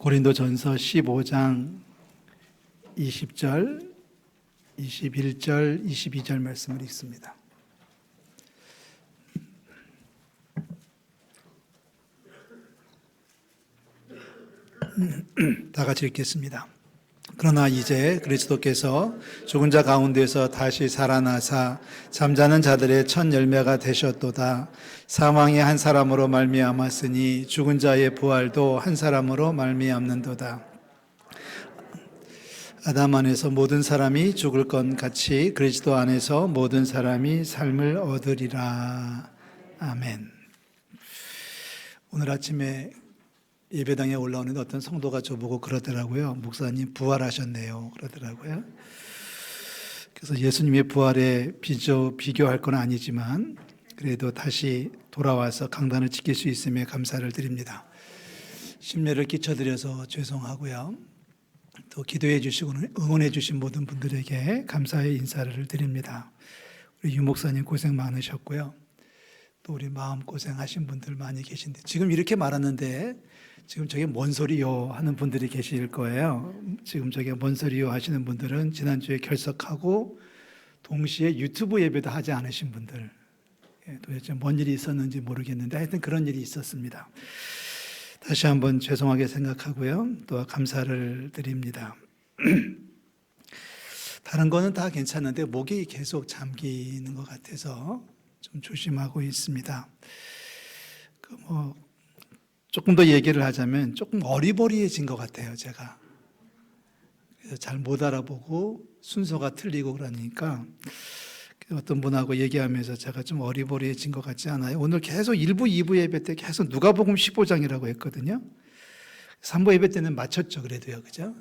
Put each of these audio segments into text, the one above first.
고린도전서 15장 20절, 21절, 22절 말씀을 읽습니다. 다 같이 읽겠습니다. 그러나 이제 그리스도께서 죽은 자 가운데서 다시 살아나사 잠자는 자들의 첫 열매가 되셨도다. 사망이 한 사람으로 말미암았으니 죽은 자의 부활도 한 사람으로 말미암는도다. 아담 안에서 모든 사람이 죽을 것 같이 그리스도 안에서 모든 사람이 삶을 얻으리라. 아멘. 오늘 아침에 예배당에 올라오는데 어떤 성도가 저보고 그러더라고요. 목사님 부활하셨네요. 그러더라고요. 그래서 예수님의 부활에 비교할 건 아니지만 그래도 다시 돌아와서 강단을 지킬 수 있음에 감사를 드립니다. 심려를 끼쳐드려서 죄송하고요. 또 기도해 주시고 응원해 주신 모든 분들에게 감사의 인사를 드립니다. 우리 유 목사님 고생 많으셨고요. 또 우리 마음고생하신 분들 많이 계신데 지금 이렇게 말하는데 지금 저게 뭔 소리요 하는 분들이 계실 거예요. 지금 저게 뭔 소리요 하시는 분들은 지난주에 결석하고 동시에 유튜브 예배도 하지 않으신 분들, 도대체 뭔 일이 있었는지 모르겠는데 하여튼 그런 일이 있었습니다. 다시 한번 죄송하게 생각하고요. 또 감사를 드립니다. 다른 거는 다 괜찮은데 목이 계속 잠기는 것 같아서 좀 조심하고 있습니다. 조금 더 얘기를 하자면 조금 어리버리해진 것 같아요, 제가. 그래서 잘 못 알아보고 순서가 틀리고 그러니까 어떤 분하고 얘기하면서 제가 좀 어리버리해진 것 같지 않아요? 오늘 계속 1부, 2부 예배 때 계속 누가복음 15장이라고 했거든요. 3부 예배 때는 맞췄죠, 그래도요, 그죠?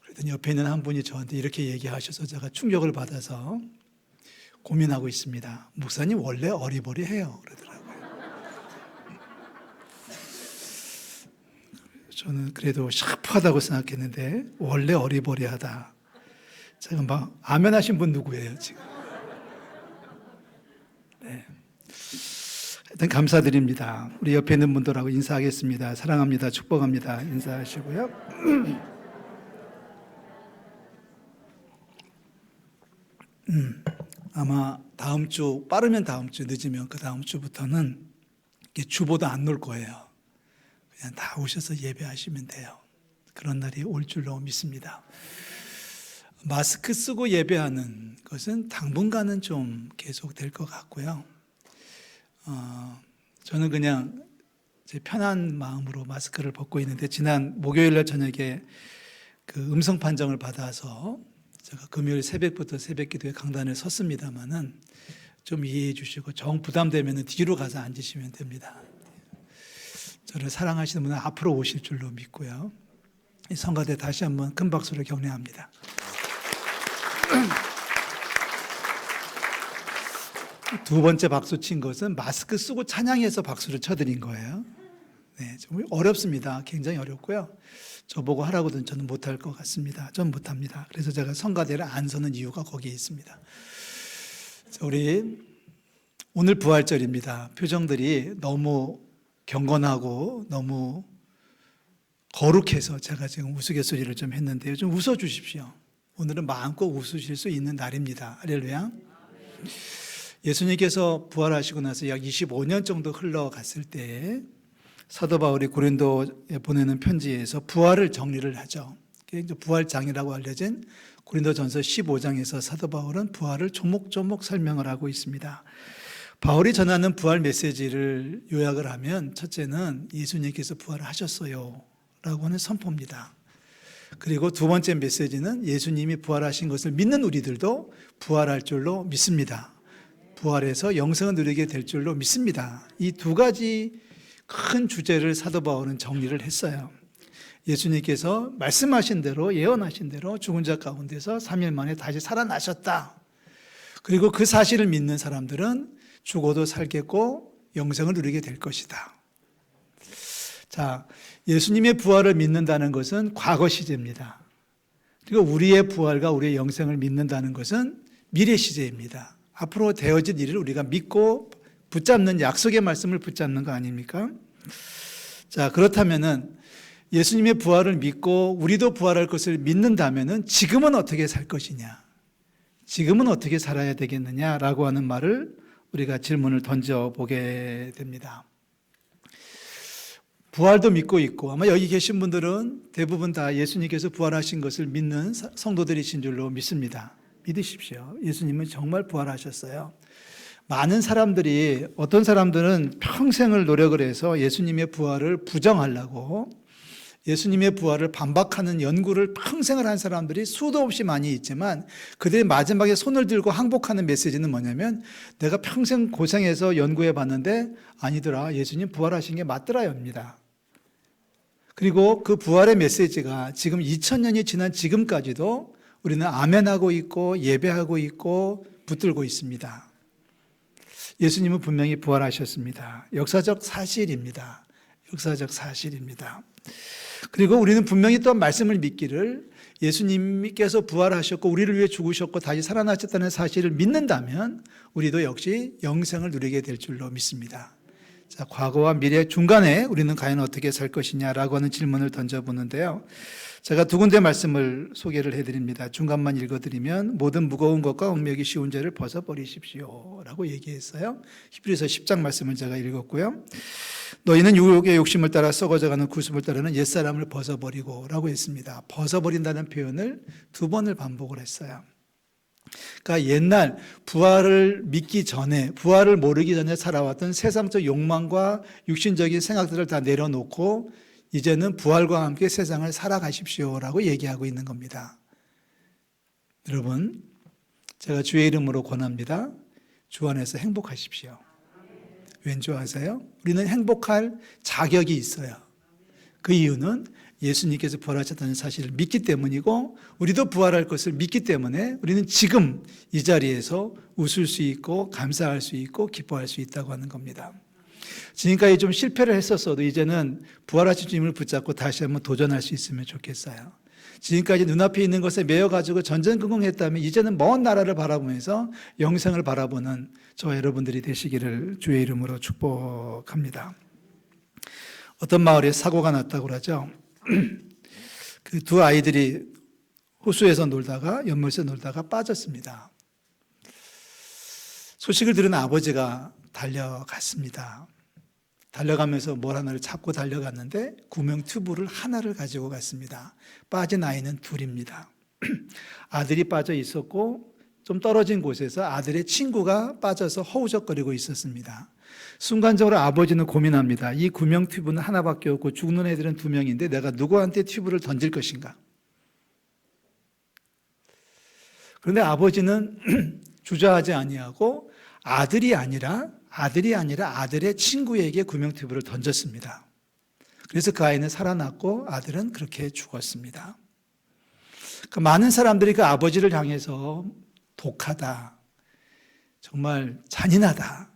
그랬더니 옆에 있는 한 분이 저한테 이렇게 얘기하셔서 제가 충격을 받아서 고민하고 있습니다. 목사님 원래 어리버리해요, 그러더라고요. 저는 그래도 샤프하다고 생각했는데 원래 어리버리하다. 제가 막 아멘 하신 분 누구예요 지금? 네. 하여튼 감사드립니다. 우리 옆에 있는 분들하고 인사하겠습니다. 사랑합니다. 축복합니다. 인사하시고요. 아마 다음 주, 빠르면 다음 주, 늦으면 그 다음 주부터는 주보도 안 놓을 거예요. 그냥 다 오셔서 예배하시면 돼요. 그런 날이 올 줄로 믿습니다. 마스크 쓰고 예배하는 것은 당분간은 좀 계속될 것 같고요. 저는 그냥 제 편한 마음으로 마스크를 벗고 있는데 지난 목요일날 저녁에 그 음성 판정을 받아서 제가 금요일 새벽부터 새벽기도에 강단에 섰습니다만은 좀 이해해 주시고 정 부담되면 뒤로 가서 앉으시면 됩니다. 저를 사랑하시는 분은 앞으로 오실 줄로 믿고요. 이 성가대 다시 한번 큰 박수로 격려합니다. 두 번째 박수 친 것은 마스크 쓰고 찬양해서 박수를 쳐드린 거예요. 네, 좀 어렵습니다. 굉장히 어렵고요. 저보고 하라고는 저는 못할 것 같습니다. 전 못합니다. 그래서 제가 성가대를 안 서는 이유가 거기에 있습니다. 우리 오늘 부활절입니다. 표정들이 너무 경건하고 너무 거룩해서 제가 지금 우스갯소리를 좀 했는데요. 좀 웃어주십시오. 오늘은 마음껏 웃으실 수 있는 날입니다. 할렐루야. 예수님께서 부활하시고 나서 약 25년 정도 흘러갔을 때 사도 바울이 고린도에 보내는 편지에서 부활을 정리를 하죠. 부활장이라고 알려진 고린도전서 15장에서 사도 바울은 부활을 조목조목 설명을 하고 있습니다. 바울이 전하는 부활 메시지를 요약을 하면 첫째는 예수님께서 부활하셨어요 라고 하는 선포입니다. 그리고 두 번째 메시지는 예수님이 부활하신 것을 믿는 우리들도 부활할 줄로 믿습니다. 부활해서 영생을 누리게 될 줄로 믿습니다. 이 두 가지 큰 주제를 사도 바울은 정리를 했어요. 예수님께서 말씀하신 대로 예언하신 대로 죽은 자 가운데서 3일 만에 다시 살아나셨다. 그리고 그 사실을 믿는 사람들은 죽어도 살겠고 영생을 누리게 될 것이다. 자, 예수님의 부활을 믿는다는 것은 과거 시제입니다. 그리고 우리의 부활과 우리의 영생을 믿는다는 것은 미래 시제입니다. 앞으로 되어질 일을 우리가 믿고 붙잡는 약속의 말씀을 붙잡는 거 아닙니까? 자, 그렇다면은 예수님의 부활을 믿고 우리도 부활할 것을 믿는다면은 지금은 어떻게 살 것이냐? 지금은 어떻게 살아야 되겠느냐라고 하는 말을 우리가 질문을 던져보게 됩니다. 부활도 믿고 있고 아마 여기 계신 분들은 대부분 다 예수님께서 부활하신 것을 믿는 성도들이신 줄로 믿습니다. 믿으십시오. 예수님은 정말 부활하셨어요. 많은 사람들이, 어떤 사람들은 평생을 노력을 해서 예수님의 부활을 부정하려고 예수님의 부활을 반박하는 연구를 평생을 한 사람들이 수도 없이 많이 있지만 그들이 마지막에 손을 들고 항복하는 메시지는 뭐냐면 내가 평생 고생해서 연구해 봤는데 아니더라. 예수님 부활하신 게 맞더라입니다. 그리고 그 부활의 메시지가 지금 2000년이 지난 지금까지도 우리는 아멘하고 있고 예배하고 있고 붙들고 있습니다. 예수님은 분명히 부활하셨습니다. 역사적 사실입니다. 역사적 사실입니다. 그리고 우리는 분명히 또 말씀을 믿기를 예수님께서 부활하셨고 우리를 위해 죽으셨고 다시 살아나셨다는 사실을 믿는다면 우리도 역시 영생을 누리게 될 줄로 믿습니다. 자, 과거와 미래 중간에 우리는 과연 어떻게 살 것이냐라고 하는 질문을 던져보는데요. 제가 두 군데 말씀을 소개를 해드립니다. 중간만 읽어드리면 모든 무거운 것과 얽매기 쉬운 죄를 벗어버리십시오 라고 얘기했어요. 히브리서 10장 말씀을 제가 읽었고요. 너희는 유혹의 욕심을 따라 썩어져가는 구습을 따르는 옛사람을 벗어버리고 라고 했습니다. 벗어버린다는 표현을 두 번을 반복을 했어요. 그러니까 옛날 부활을 믿기 전에, 부활을 모르기 전에 살아왔던 세상적 욕망과 육신적인 생각들을 다 내려놓고 이제는 부활과 함께 세상을 살아가십시오라고 얘기하고 있는 겁니다. 여러분, 제가 주의 이름으로 권합니다. 주 안에서 행복하십시오. 왠지 아세요? 우리는 행복할 자격이 있어요. 그 이유는 예수님께서 부활하셨다는 사실을 믿기 때문이고 우리도 부활할 것을 믿기 때문에 우리는 지금 이 자리에서 웃을 수 있고 감사할 수 있고 기뻐할 수 있다고 하는 겁니다. 지금까지 좀 실패를 했었어도 이제는 부활하신 주님을 붙잡고 다시 한번 도전할 수 있으면 좋겠어요. 지금까지 눈앞에 있는 것에 매여가지고 전전긍긍했다면 이제는 먼 나라를 바라보면서 영생을 바라보는 저와 여러분들이 되시기를 주의 이름으로 축복합니다. 어떤 마을에 사고가 났다고 그러죠. 그 두 아이들이 호수에서 놀다가 연못에서 놀다가 빠졌습니다. 소식을 들은 아버지가 달려갔습니다. 달려가면서 뭘 하나를 잡고 달려갔는데 구명 튜브를 하나를 가지고 갔습니다. 빠진 아이는 둘입니다. 아들이 빠져 있었고 좀 떨어진 곳에서 아들의 친구가 빠져서 허우적거리고 있었습니다. 순간적으로 아버지는 고민합니다. 이 구명 튜브는 하나밖에 없고 죽는 애들은 두 명인데 내가 누구한테 튜브를 던질 것인가? 그런데 아버지는 주저하지 아니하고 아들이 아니라 아들의 친구에게 구명 튜브를 던졌습니다. 그래서 그 아이는 살아났고 아들은 그렇게 죽었습니다. 그러니까 많은 사람들이 그 아버지를 향해서 독하다, 정말 잔인하다,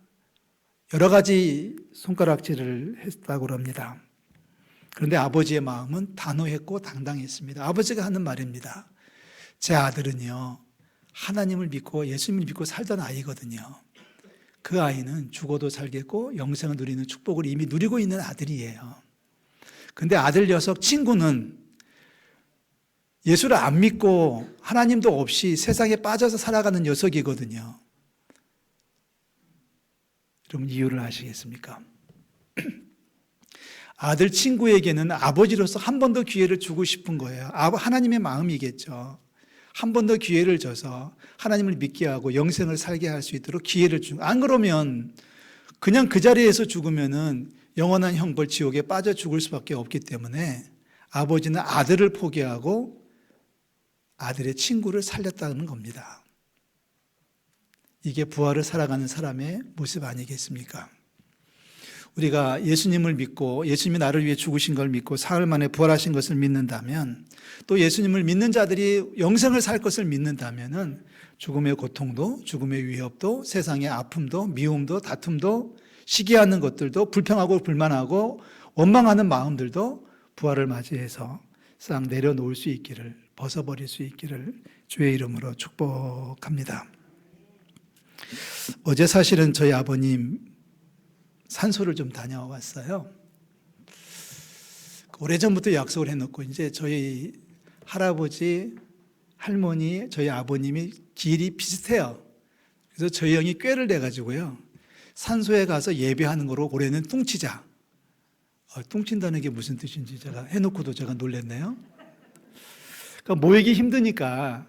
여러 가지 손가락질을 했다고 합니다. 그런데 아버지의 마음은 단호했고 당당했습니다. 아버지가 하는 말입니다. 제 아들은요, 하나님을 믿고 예수님을 믿고 살던 아이거든요. 그 아이는 죽어도 살겠고 영생을 누리는 축복을 이미 누리고 있는 아들이에요. 그런데 아들 녀석 친구는 예수를 안 믿고 하나님도 없이 세상에 빠져서 살아가는 녀석이거든요. 여러분 이유를 아시겠습니까? 아들 친구에게는 아버지로서 한 번 더 기회를 주고 싶은 거예요. 하나님의 마음이겠죠. 한 번 더 기회를 줘서 하나님을 믿게 하고 영생을 살게 할 수 있도록 기회를 주고, 안 그러면 그냥 그 자리에서 죽으면은 영원한 형벌 지옥에 빠져 죽을 수밖에 없기 때문에 아버지는 아들을 포기하고 아들의 친구를 살렸다는 겁니다. 이게 부활을 살아가는 사람의 모습 아니겠습니까? 우리가 예수님을 믿고 예수님이 나를 위해 죽으신 걸 믿고 사흘 만에 부활하신 것을 믿는다면, 또 예수님을 믿는 자들이 영생을 살 것을 믿는다면은 죽음의 고통도, 죽음의 위협도, 세상의 아픔도, 미움도, 다툼도, 시기하는 것들도, 불평하고 불만하고 원망하는 마음들도 부활을 맞이해서 싹 내려놓을 수 있기를, 벗어버릴 수 있기를 주의 이름으로 축복합니다. 어제 사실은 저희 아버님 산소를 좀 다녀왔어요. 오래전부터 약속을 해놓고 이제 저희 할아버지, 할머니, 저희 아버님이 길이 비슷해요. 그래서 저희 형이 꾀를 내가지고요. 산소에 가서 예배하는 거로 올해는 뚱치자. 뚱친다는 게 무슨 뜻인지 제가 해놓고도 제가 놀랐네요. 그러니까 모이기 힘드니까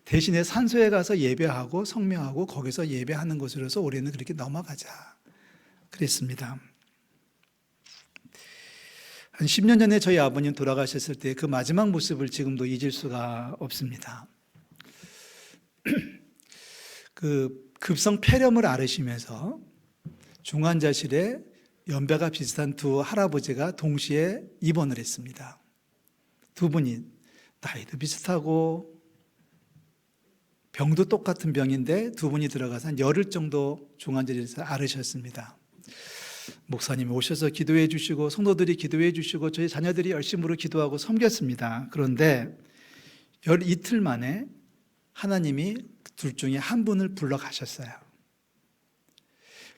대신에 산소에 가서 예배하고 성명하고 거기서 예배하는 것으로서 올해는 그렇게 넘어가자 그랬습니다. 한 10년 전에 저희 아버님 돌아가셨을 때 그 마지막 모습을 지금도 잊을 수가 없습니다. 그 급성 폐렴을 앓으시면서 중환자실에 연배가 비슷한 두 할아버지가 동시에 입원을 했습니다. 두 분이 나이도 비슷하고 병도 똑같은 병인데 두 분이 들어가서 한 열흘 정도 중환자실에서 앓으셨습니다. 목사님이 오셔서 기도해 주시고 성도들이 기도해 주시고 저희 자녀들이 열심으로 기도하고 섬겼습니다. 그런데 열 이틀 만에 하나님이 둘 중에 한 분을 불러가셨어요.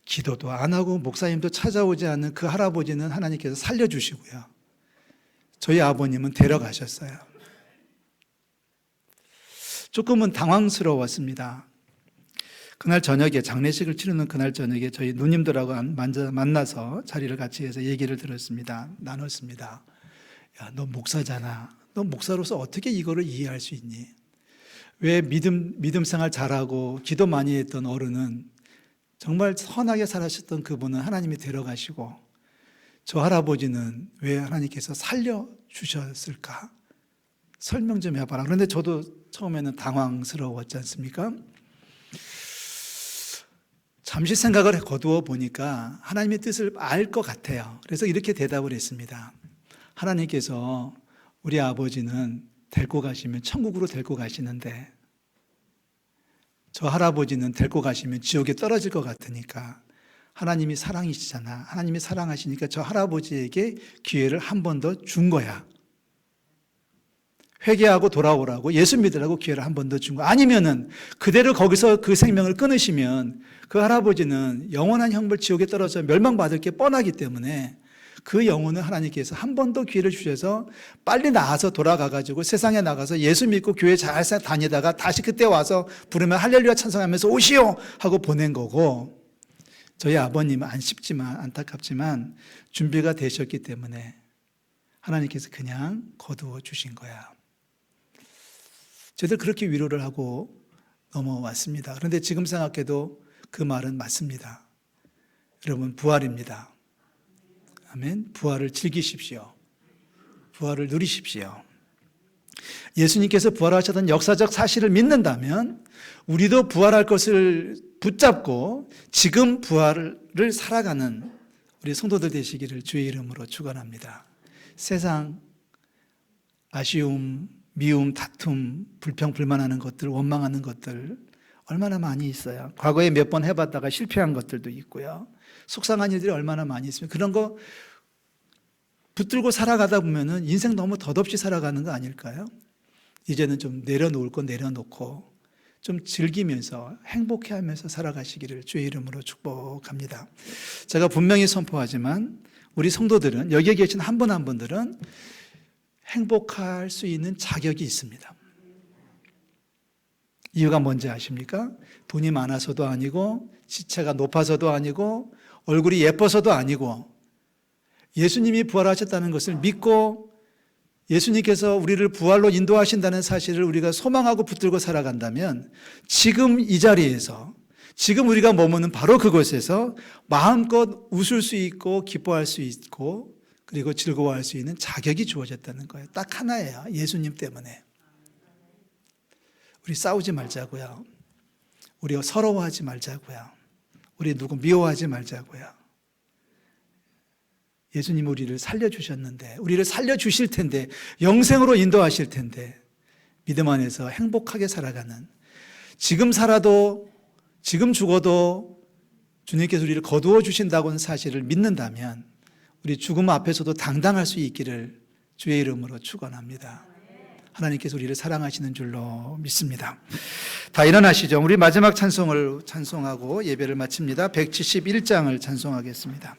기도도 안 하고 목사님도 찾아오지 않는 그 할아버지는 하나님께서 살려주시고요. 저희 아버님은 데려가셨어요. 조금은 당황스러웠습니다. 그날 저녁에 장례식을 치르는 그날 저녁에 저희 누님들하고 만나서 자리를 같이 해서 얘기를 들었습니다. 나눴습니다. 야, 너 목사잖아. 너 목사로서 어떻게 이거를 이해할 수 있니? 왜 믿음 생활 잘하고 기도 많이 했던 어른은 정말 선하게 살아셨던 그분은 하나님이 데려가시고 저 할아버지는 왜 하나님께서 살려주셨을까? 설명 좀 해봐라. 그런데 저도 처음에는 당황스러웠지 않습니까? 잠시 생각을 거두어 보니까 하나님의 뜻을 알 것 같아요. 그래서 이렇게 대답을 했습니다. 하나님께서 우리 아버지는 데리고 가시면 천국으로 데리고 가시는데 저 할아버지는 데리고 가시면 지옥에 떨어질 것 같으니까 하나님이 사랑이시잖아. 하나님이 사랑하시니까 저 할아버지에게 기회를 한 번 더 준 거야. 회개하고 돌아오라고 예수 믿으라고 기회를 한 번 더 준 거. 아니면은 그대로 거기서 그 생명을 끊으시면 그 할아버지는 영원한 형벌 지옥에 떨어져 멸망받을 게 뻔하기 때문에 그 영혼은 하나님께서 한 번 더 기회를 주셔서 빨리 나와서 돌아가가지고 세상에 나가서 예수 믿고 교회 잘 다니다가 다시 그때 와서 부르면 할렐루야 찬송하면서 오시오 하고 보낸 거고, 저희 아버님은 안타깝지만 준비가 되셨기 때문에 하나님께서 그냥 거두어 주신 거야. 저희들 그렇게 위로를 하고 넘어왔습니다. 그런데 지금 생각해도 그 말은 맞습니다. 여러분, 부활입니다. 아멘. 부활을 즐기십시오. 부활을 누리십시오. 예수님께서 부활하셨던 역사적 사실을 믿는다면 우리도 부활할 것을 붙잡고 지금 부활을 살아가는 우리 성도들 되시기를 주의 이름으로 축원합니다. 세상 아쉬움, 미움, 다툼, 불평, 불만하는 것들, 원망하는 것들 얼마나 많이 있어요. 과거에 몇 번 해봤다가 실패한 것들도 있고요. 속상한 일들이 얼마나 많이 있으면 그런 거 붙들고 살아가다 보면은 인생 너무 덧없이 살아가는 거 아닐까요? 이제는 좀 내려놓을 거 내려놓고 좀 즐기면서 행복해하면서 살아가시기를 주의 이름으로 축복합니다. 제가 분명히 선포하지만 우리 성도들은, 여기에 계신 한 분 한 분들은 행복할 수 있는 자격이 있습니다. 이유가 뭔지 아십니까? 돈이 많아서도 아니고 지체가 높아서도 아니고 얼굴이 예뻐서도 아니고 예수님이 부활하셨다는 것을 믿고 예수님께서 우리를 부활로 인도하신다는 사실을 우리가 소망하고 붙들고 살아간다면 지금 이 자리에서, 지금 우리가 머무는 바로 그곳에서 마음껏 웃을 수 있고 기뻐할 수 있고 그리고 즐거워할 수 있는 자격이 주어졌다는 거예요. 딱 하나예요. 예수님 때문에. 우리 싸우지 말자고요. 우리 서러워하지 말자고요. 우리 누구 미워하지 말자고요. 예수님 우리를 살려주셨는데, 우리를 살려주실 텐데, 영생으로 인도하실 텐데 믿음 안에서 행복하게 살아가는, 지금 살아도 지금 죽어도 주님께서 우리를 거두어 주신다고는 사실을 믿는다면 우리 죽음 앞에서도 당당할 수 있기를 주의 이름으로 축원합니다. 하나님께서 우리를 사랑하시는 줄로 믿습니다. 다 일어나시죠. 우리 마지막 찬송을 찬송하고 예배를 마칩니다. 171장을 찬송하겠습니다.